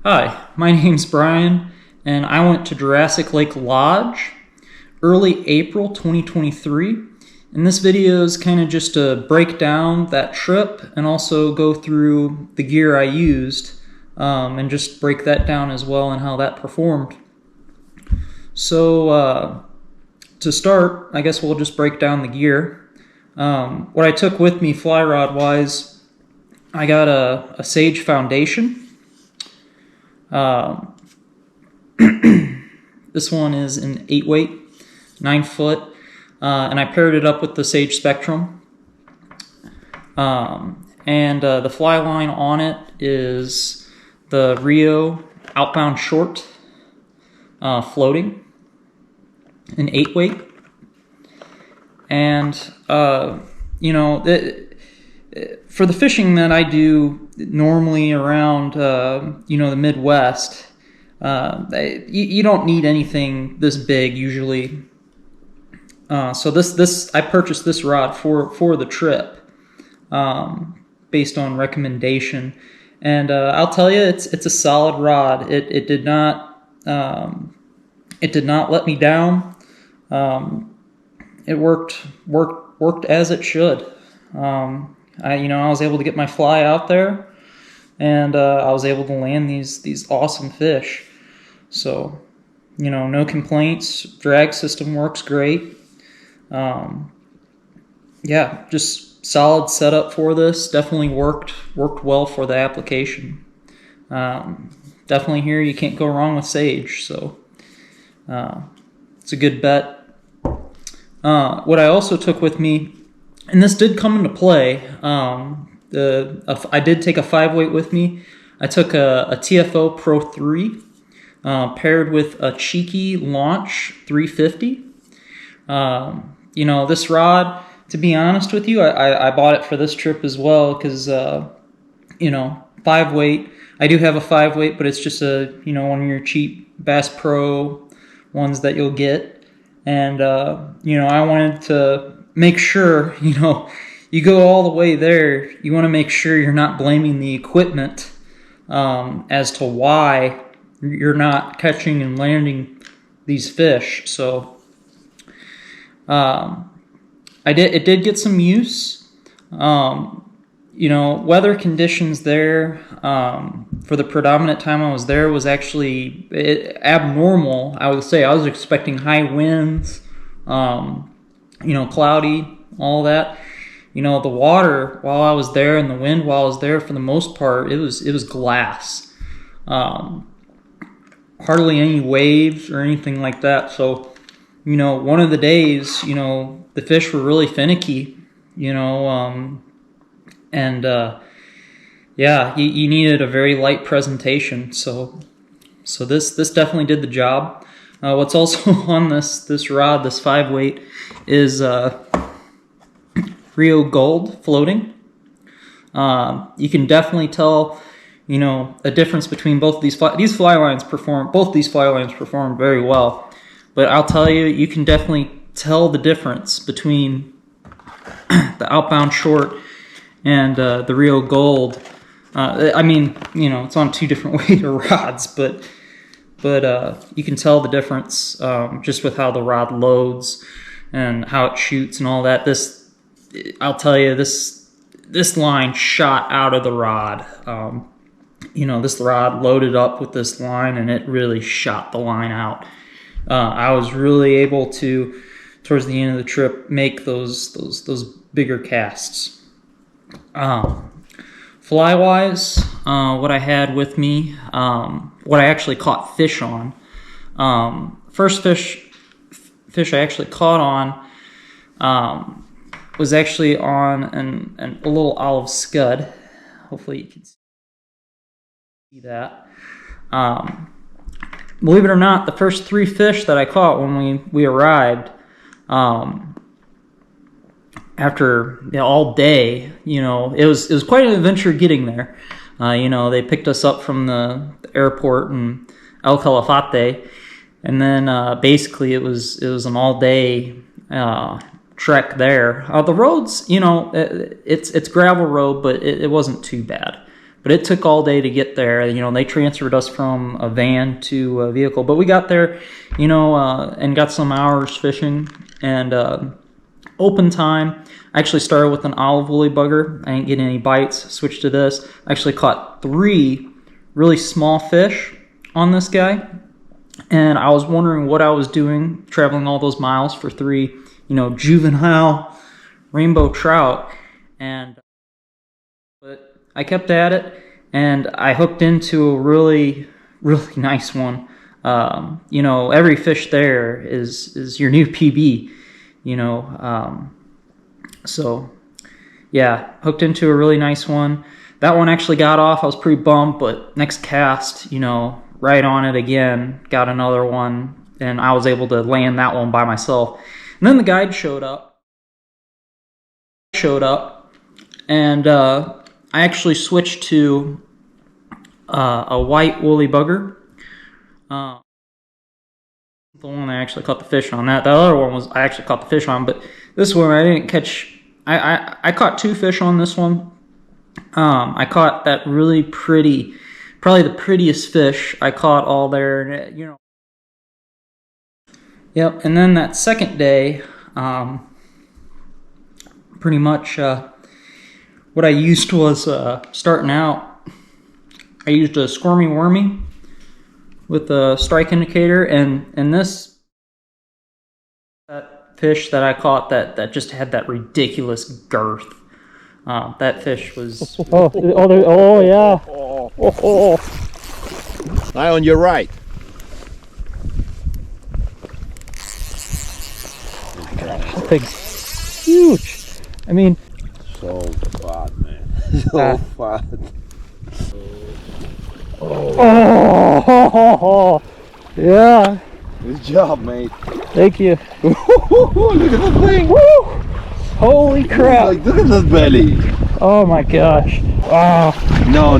Hi, my name's Brian, and I went to Jurassic Lake Lodge early April 2023. And this video is kind of just to break down that trip and also go through the gear I used and just break that down as well and how that performed. So to start, I guess we'll just break down the gear. What I took with me fly rod wise, I got a Sage foundation. This one is an 8-weight, 9-foot, and I paired it up with the Sage Spectrum. And the fly line on it is the Rio Outbound Short floating, an 8-weight. And for the fishing that I do normally around the Midwest, you don't need anything this big usually. So this I purchased this rod for the trip based on recommendation, and I'll tell you, it's a solid rod. It did not let me down. It worked as it should. I was able to get my fly out there, and I was able to land these awesome fish. So, no complaints. Drag system works great. Just solid setup for this. Definitely worked well for the application. Definitely here you can't go wrong with Sage. So it's a good bet. What I also took with me, and this did come into play, I did take a 5-weight with me. I took a TFO Pro 3 paired with a Cheeky Launch 350. This rod, to be honest with you, I bought it for this trip as well because, 5-weight. I do have a 5-weight, but it's just one of your cheap Bass Pro ones that you'll get. And, I wanted to make sure, you go all the way there, you want to make sure you're not blaming the equipment as to why you're not catching and landing these fish. So it did get some use. Weather conditions there for the predominant time I was there was actually abnormal. I would say I was expecting high winds, cloudy, all that. The water while I was there and the wind while I was there, for the most part, it was glass. Hardly any waves or anything like that. So, one of the days, the fish were really finicky, you needed a very light presentation. So this definitely did the job. What's also on this rod, this 5-weight, is Rio Gold floating. You can definitely tell, a difference between both of these fly lines perform very well. But I'll tell you, you can definitely tell the difference between the Outbound Short and the Rio Gold. It's on two different weight of rods, but you can tell the difference just with how the rod loads and how it shoots and all that. I'll tell you, this line shot out of the rod. This rod loaded up with this line, and it really shot the line out. I was really able to, towards the end of the trip, make those bigger casts. Fly-wise, what I had with me, what I actually caught fish on. First fish I actually caught on was actually on a little olive scud. Hopefully you can see that. Believe it or not, the first 3 fish that I caught when we arrived, after all day, it was quite an adventure getting there. They picked us up from the airport in El Calafate, and then basically it was an all day trek there. The roads, it's gravel road, but it wasn't too bad. but it took all day to get there. You know, they transferred us from a van to a vehicle, but we got there, you know, and got some hours fishing. And open time, I actually started with an olive woolly bugger. I didn't get any bites, switched to this. I actually caught 3 really small fish on this guy, and I was wondering what I was doing traveling all those miles for 3, you know, juvenile rainbow trout. And but I kept at it, and I hooked into a really nice one. You know, every fish there is your new PB, you know. So yeah, hooked into a really nice one. That one actually got off. I was pretty bummed, but next cast, you know, right on it again, got another one, and I was able to land that one by myself. And then the guide showed up, and I actually switched to a white woolly bugger. The one I actually caught the fish on. That the other one was I actually caught the fish on, but this one I didn't catch. I caught 2 fish on this one. I caught that really pretty, probably the prettiest fish I caught all there, and you know. Yep, and then that second day, pretty much what I used was starting out. I used a squirmy wormy with a strike indicator, and this that fish that I caught that just had that ridiculous girth. That fish was. Oh yeah. Eye on your right. That thing's huge. I mean, So fat, man. So fat. oh yeah. Good job, mate. Thank you. Look at that thing. Woo! Holy crap! Like, look at that belly. Oh my gosh! Wow. No.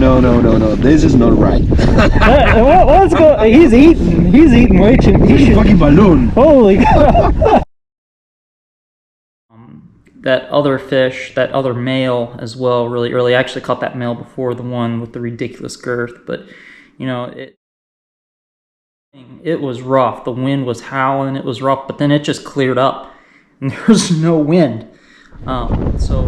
This is not right. What's going? He's eating way too much. It's a fucking balloon. Holy crap! That other fish, that other male as well, really early. I actually caught that male before the one with the ridiculous girth, but you know, it was rough. The wind was howling, it was rough, but then it just cleared up and there was no wind. So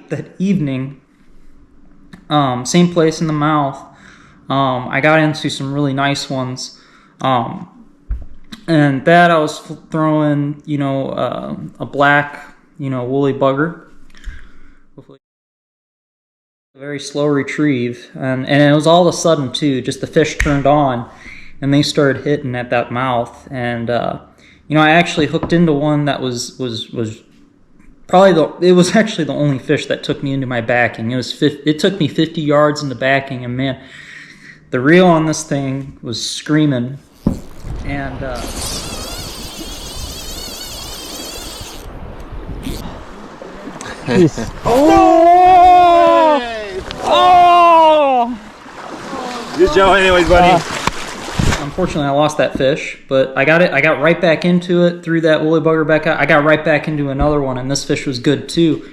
that evening, same place in the mouth, I got into some really nice ones. And that I was throwing, you know, a black, you know, woolly bugger. Hopefully, a very slow retrieve, and it was all of a sudden too. Just the fish turned on, and they started hitting at that mouth. And you know, I actually hooked into one that was probably it was actually the only fish that took me into my backing. It took me 50 yards into backing, and man, the reel on this thing was screaming. And oh! Good job, anyways, buddy. Unfortunately, I lost that fish, but I got it. I got right back into it, threw that woolly bugger back out. I got right back into another one, and this fish was good too.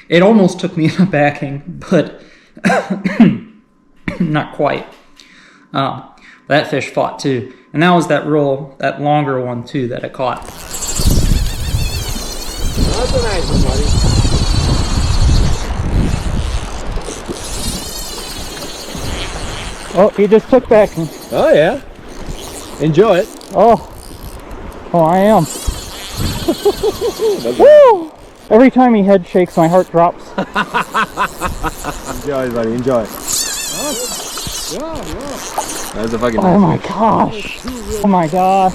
It almost took me into backing, but not quite. That fish fought too, and that was that longer one too that I caught. That's a nice one, buddy. Oh, he just took backing. Oh yeah. Enjoy it. Oh, I am. Woo! Every time he head shakes, my heart drops. Enjoy it, buddy. Enjoy it. Yeah. That's a fucking Oh my nice gosh! Oh my gosh!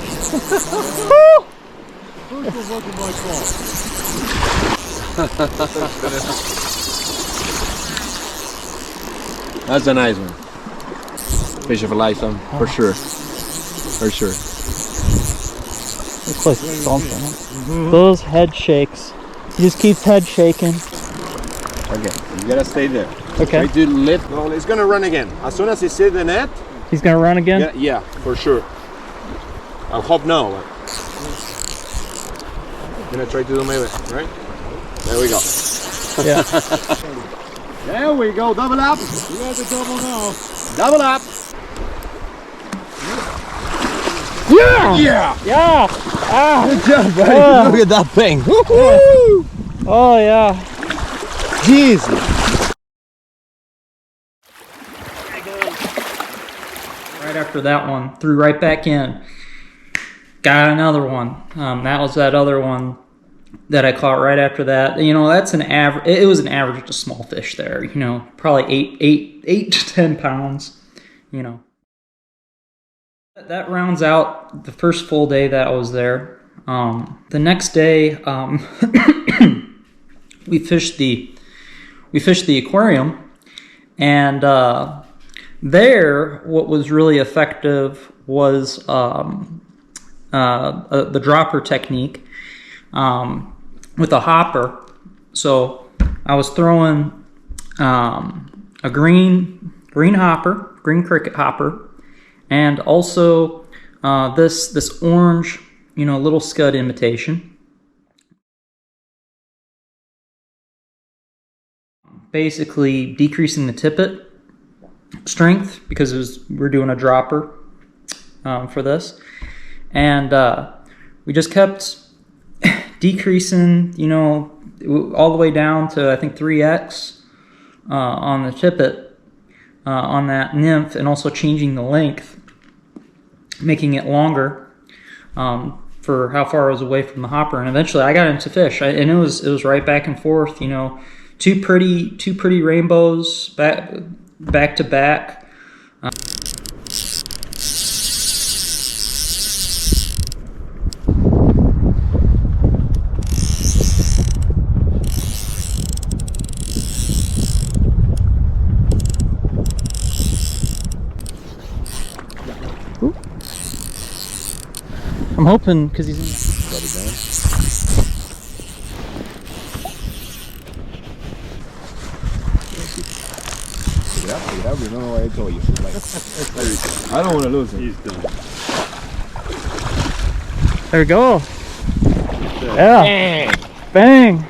That's a nice one. Fish of a lifetime, for sure. For sure. Looks like something. Those head shakes. He just keeps head shaking. Okay, you gotta stay there. Okay. Try to lift. No, it's gonna run again. As soon as he sees the net, He's gonna run again? yeah, for sure. I hope no. Gonna try to do my best, right? There we go. Yeah. There we go, double up. You got the double now. Double up. Yeah! Yeah! Yeah! Ah! Good job, buddy. Yeah. Look at that thing. Oh, yeah. Jesus. Right after that one, threw right back in. Got another one. That was that other one that I caught right after that. You know, that's an average. It was an average of small fish there. You know, probably 8 to 10 pounds. You know, that rounds out the first full day that I was there. The next day, we fished the aquarium, and there, what was really effective was the dropper technique with a hopper. So I was throwing a green hopper, green cricket hopper, and also this orange, you know, little scud imitation. Basically decreasing the tippet strength because we're doing a dropper for this, and we just kept decreasing, you know, all the way down to I think 3x on the tippet on that nymph, and also changing the length, making it longer for how far I was away from the hopper. And eventually I got into fish, and it was right back and forth, you know, two pretty rainbows back to back. I'm hoping because he's in. Got it down. Pick it up. Remember what I told you. Like, I don't want to lose him. He's done. There we go. Yeah. Bang. Bang.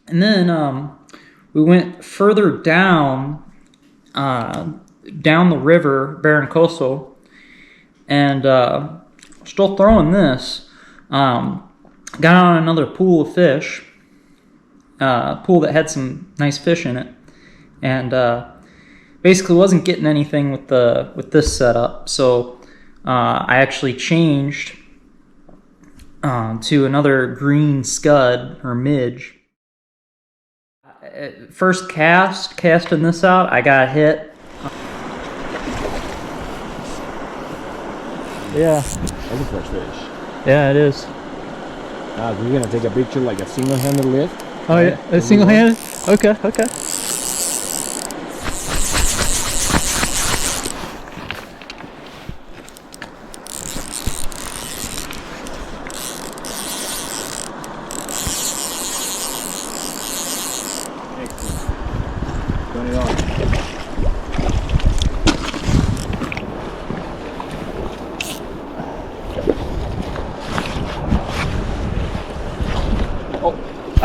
And then we went further down the river, Barron Coastal, and still throwing this. Got on another pool of fish, pool that had some nice fish in it, and basically wasn't getting anything with this setup. So I actually changed to another green scud or midge. First casting this out, I got hit. Yeah. That's a fresh fish. Yeah, it is. Now we're gonna take a picture like a single-handed lift. Oh yeah, a single-handed. Okay. Okay. Turn it on.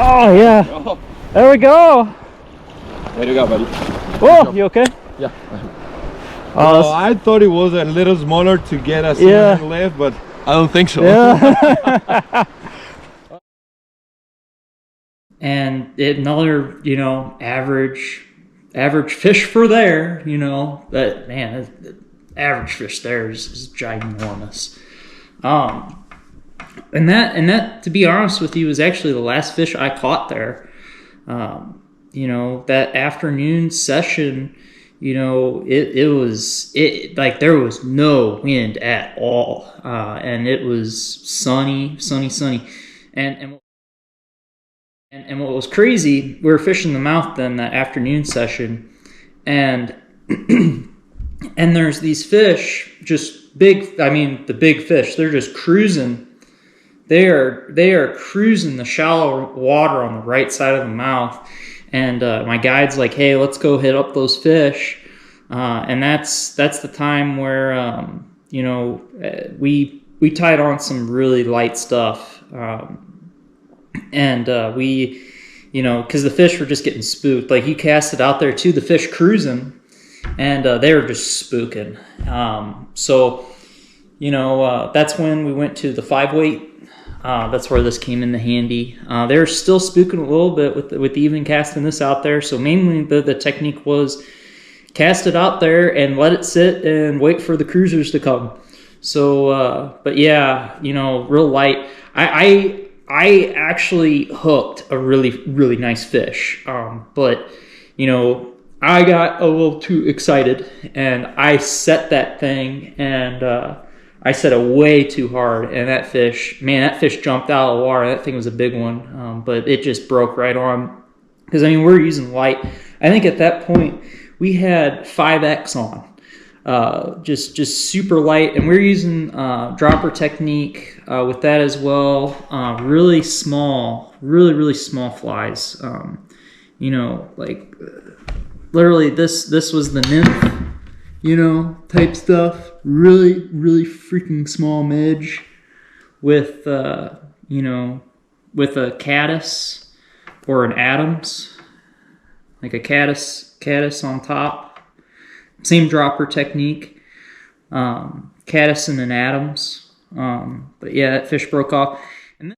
Oh yeah. Oh, There we go. there you go, buddy. Whoa, you okay? Yeah. Oh, I thought it was a little smaller to get a Yeah. single lift, but I don't think so. yeah. And another, you know, average fish for there, you know, but man, the average fish there is ginormous. And that, to be honest with you, was actually the last fish I caught there. You know, that afternoon session, you know, it was like there was no wind at all, and it was sunny, and what was crazy, we were fishing the mouth then that afternoon session, and and there's these fish, just big. I mean, the big fish, they're just cruising. They are cruising the shallow water on the right side of the mouth, And my guide's like, hey, let's go hit up those fish. And that's the time where, you know, we tied on some really light stuff. And we, you know, because the fish were just getting spooked. Like, you cast it out there too, the fish cruising, and they were just spooking. So, you know, that's when we went to the 5-weight. That's where this came in handy. They're still spooking a little bit with even casting this out there. So mainly the technique was cast it out there and let it sit and wait for the cruisers to come. So, but yeah, you know, real light. I actually hooked a really, really nice fish. But, you know, I got a little too excited and I set that thing, and I set it way too hard, and that fish jumped out of the water. That thing was a big one, but it just broke right on. Because, I mean, we're using light. I think at that point we had 5X on, just super light, and we're using dropper technique with that as well. Really small, really small flies. You know, like literally this was the nymph, you know, type stuff. Really freaking small midge with, you know, with a caddis or an Adams, like a caddis on top. Same dropper technique, caddis and an Adams. But yeah, that fish broke off. And then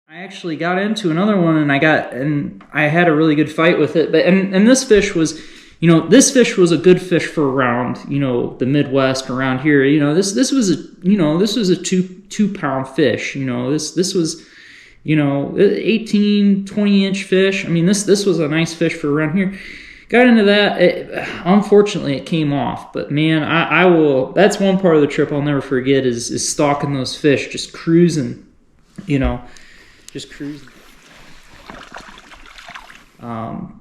I actually got into another one, and I had a really good fight with it. But and this fish was, you know, this fish was a good fish for around, you know, the Midwest around here. You know, this was a 2 pound fish. You know, this was, you know, 18, 20-inch fish. I mean, this was a nice fish for around here. Got into that. Unfortunately, it came off. But man, I will. That's one part of the trip I'll never forget is stalking those fish, just cruising. You know. Just cruising.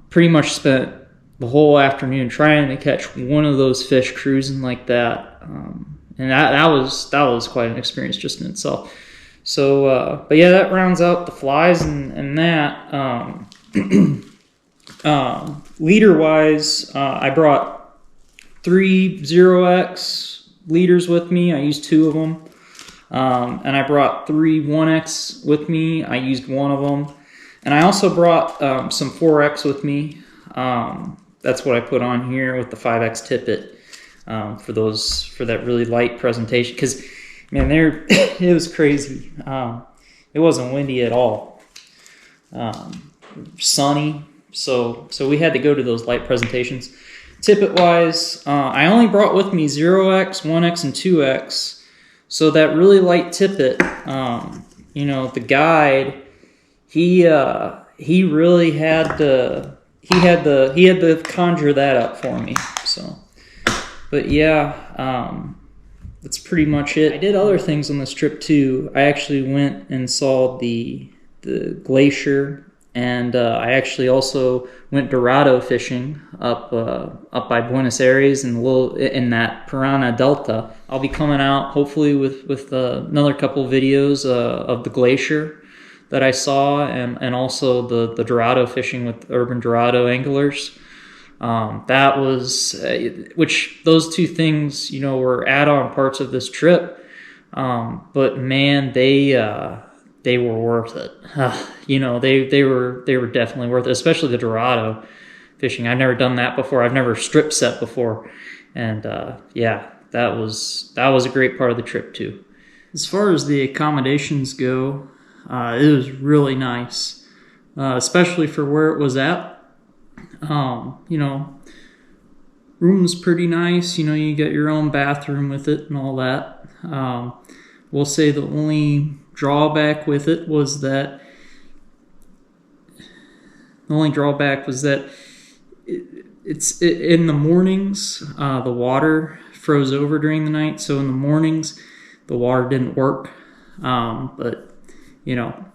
Pretty much spent the whole afternoon trying to catch one of those fish cruising like that, and that was quite an experience just in itself. So, but yeah, that rounds out the flies and that. Leader wise, I brought 3 0X leaders with me. I used 2 of them. And I brought 3 1X with me. I used 1 of them. And I also brought some 4X with me. That's what I put on here with the 5X tippet for that really light presentation. Because, man, it was crazy. It wasn't windy at all. Sunny. So we had to go to those light presentations. Tippet-wise, I only brought with me 0X, 1X, and 2X. So that really light tippet, you know, the guide, he really had to conjure that up for me. So, but yeah, that's pretty much it. I did other things on this trip too. I actually went and saw the glacier, and I actually also went Dorado fishing up by Buenos Aires in that Piranha Delta. I'll be coming out hopefully with another couple videos of the glacier that I saw, and also the Dorado fishing with Urban Dorado anglers. That was which those 2 things, you know, were add-on parts of this trip. But man, they were worth it. You know, they were definitely worth it, especially the Dorado fishing. I've never done that before. I've never strip set before, and yeah, that was a great part of the trip too. As far as the accommodations go, it was really nice, especially for where it was at. You know, room was pretty nice. You know, you get your own bathroom with it and all that. We'll say the only drawback with it was that it's in the mornings, the water froze over during the night, so in the mornings the water didn't work. But you know,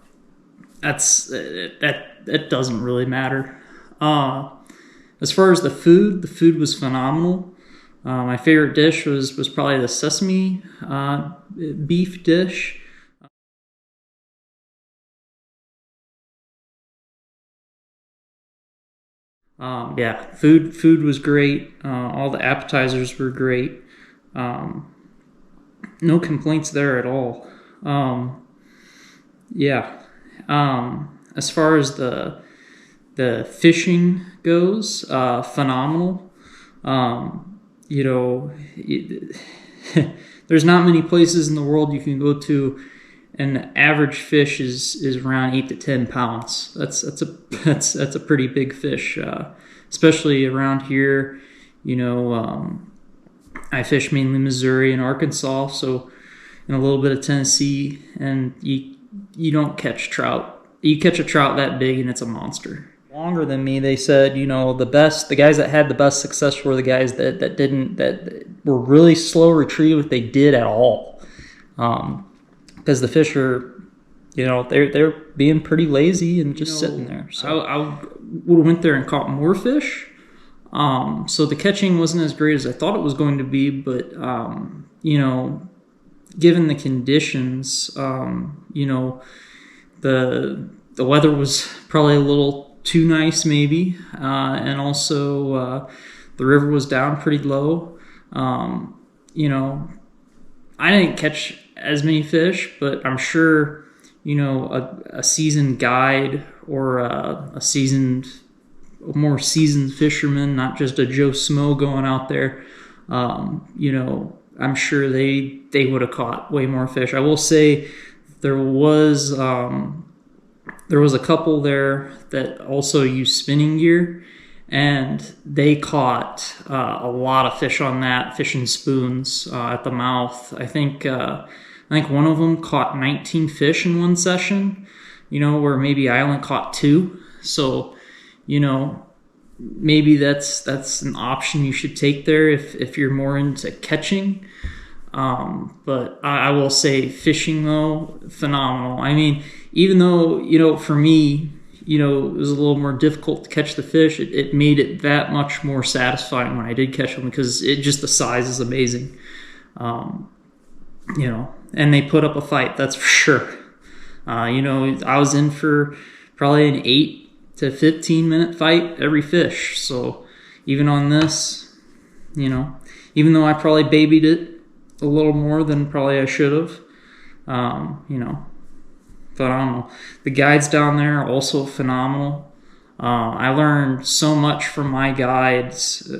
that doesn't really matter. As far as the food was phenomenal. My favorite dish was probably the sesame beef dish. Yeah, food was great. All the appetizers were great. No complaints there at all. Yeah. As far as the fishing goes, phenomenal. You know, there's not many places in the world you can go to, and the average fish is around 8 to 10 pounds. That's a pretty big fish, especially around here. You know, I fish mainly Missouri and Arkansas, so and a little bit of Tennessee, and you don't catch trout. You catch a trout that big, and it's a monster. Longer than me, they said, you know, the guys that had the best success were the guys that were really slow retrieve if they did at all, because the fish are, you know, they're being pretty lazy and just sitting there. So I would have went there and caught more fish. So the catching wasn't as great as I thought it was going to be, but you know, given the conditions, you know, the weather was probably a little too nice maybe, and also the river was down pretty low. You know, I didn't catch as many fish, but I'm sure, you know, a seasoned guide or a more seasoned fisherman, not just a Joe Smo going out there, you know, I'm sure they would have caught way more fish. I will say there was a couple there that also used spinning gear, and they caught a lot of fish on that, fishing spoons at the mouth. I think one of them caught 19 fish in one session, you know, where maybe I only caught 2. So, you know, maybe that's an option you should take there if you're more into catching. But I will say fishing, though, phenomenal. I mean, even though, you know, for me, you know, it was a little more difficult to catch the fish, it made it that much more satisfying when I did catch them, because the size is amazing. You know, and they put up a fight, that's for sure. You know, I was in for probably an 8 to 15 minute fight every fish. So even on this, you know, even though I probably babied it a little more than probably I should have, you know, phenomenal. The guides down there are also phenomenal. I learned so much from my guides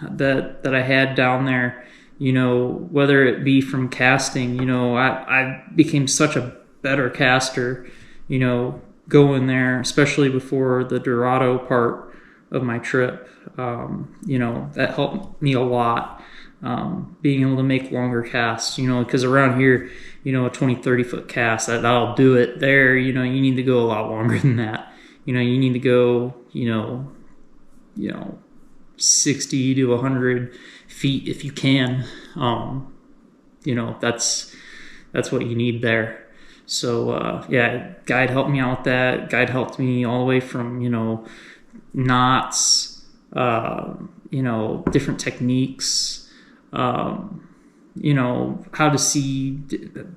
that I had down there, you know, whether it be from casting. You know, I became such a better caster, you know, going there, especially before the Dorado part of my trip. You know, that helped me a lot, being able to make longer casts, you know, because around here, you know, a 20-30 foot cast, that'll do it. There, you know, you need to go a lot longer than that. You know, you need to go, you know 60 to 100 feet if you can. You know, that's what you need there. So yeah, guide helped me out with that. Guide helped me all the way from, you know, knots, you know, different techniques, you know, how to see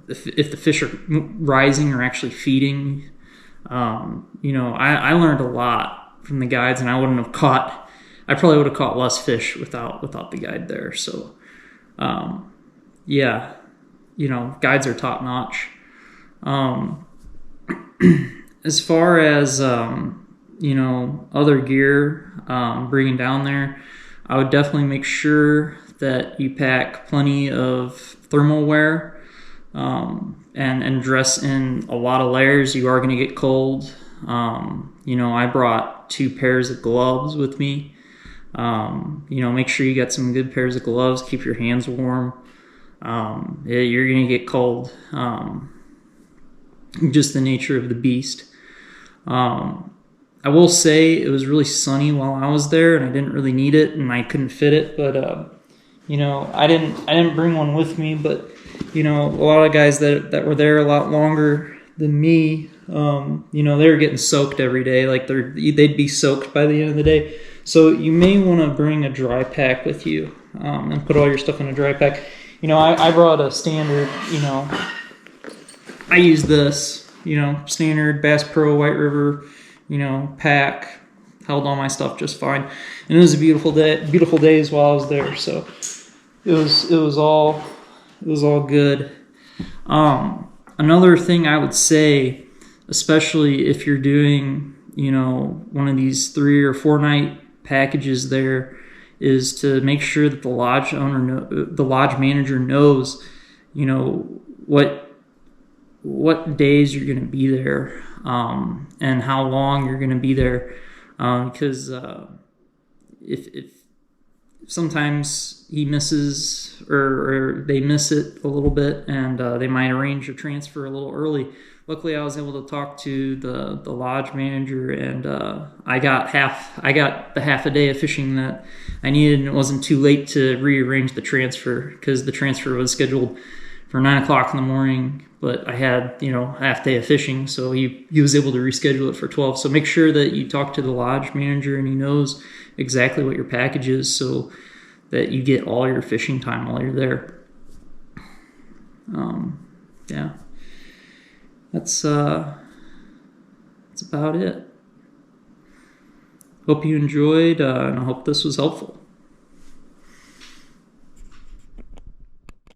if the fish are rising or actually feeding. You know, I learned a lot from the guides, and I probably would have caught less fish without the guide there. So yeah, you know, guides are top notch. As far as you know, other gear bringing down there, I would definitely make sure that you pack plenty of thermal wear, and dress in a lot of layers. You are going to get cold. You know, I brought 2 pairs of gloves with me. You know, make sure you got some good pairs of gloves. Keep your hands warm. Yeah, you're going to get cold. Just the nature of the beast. I will say it was really sunny while I was there, and I didn't really need it, and I couldn't fit it. But you know, I didn't bring one with me. But you know, a lot of guys that were there a lot longer than me, you know, they were getting soaked every day. Like they'd be soaked by the end of the day. So you may want to bring a dry pack with you, and put all your stuff in a dry pack. You know, I brought a standard. You know, I use this. You know, standard Bass Pro White River, you know, pack. held all my stuff just fine. And it was a beautiful days while I was there. So it was all good. Another thing I would say, especially if you're doing, one of these 3 or 4 night packages there, is to make sure that the lodge manager knows, what days you're going to be there, and how long you're going to be there, because if sometimes he misses or they miss it a little bit, and they might arrange a transfer a little early. Luckily, I was able to talk to the lodge manager, and I got the half a day of fishing that I needed, and it wasn't too late to rearrange the transfer, because the transfer was scheduled for 9 o'clock in the morning, but I had half day of fishing, so he was able to reschedule it for 12. So make sure that you talk to the lodge manager and he knows exactly what your package is, so that you get all your fishing time while you're there. Yeah. That's about it. Hope you enjoyed, and I hope this was helpful.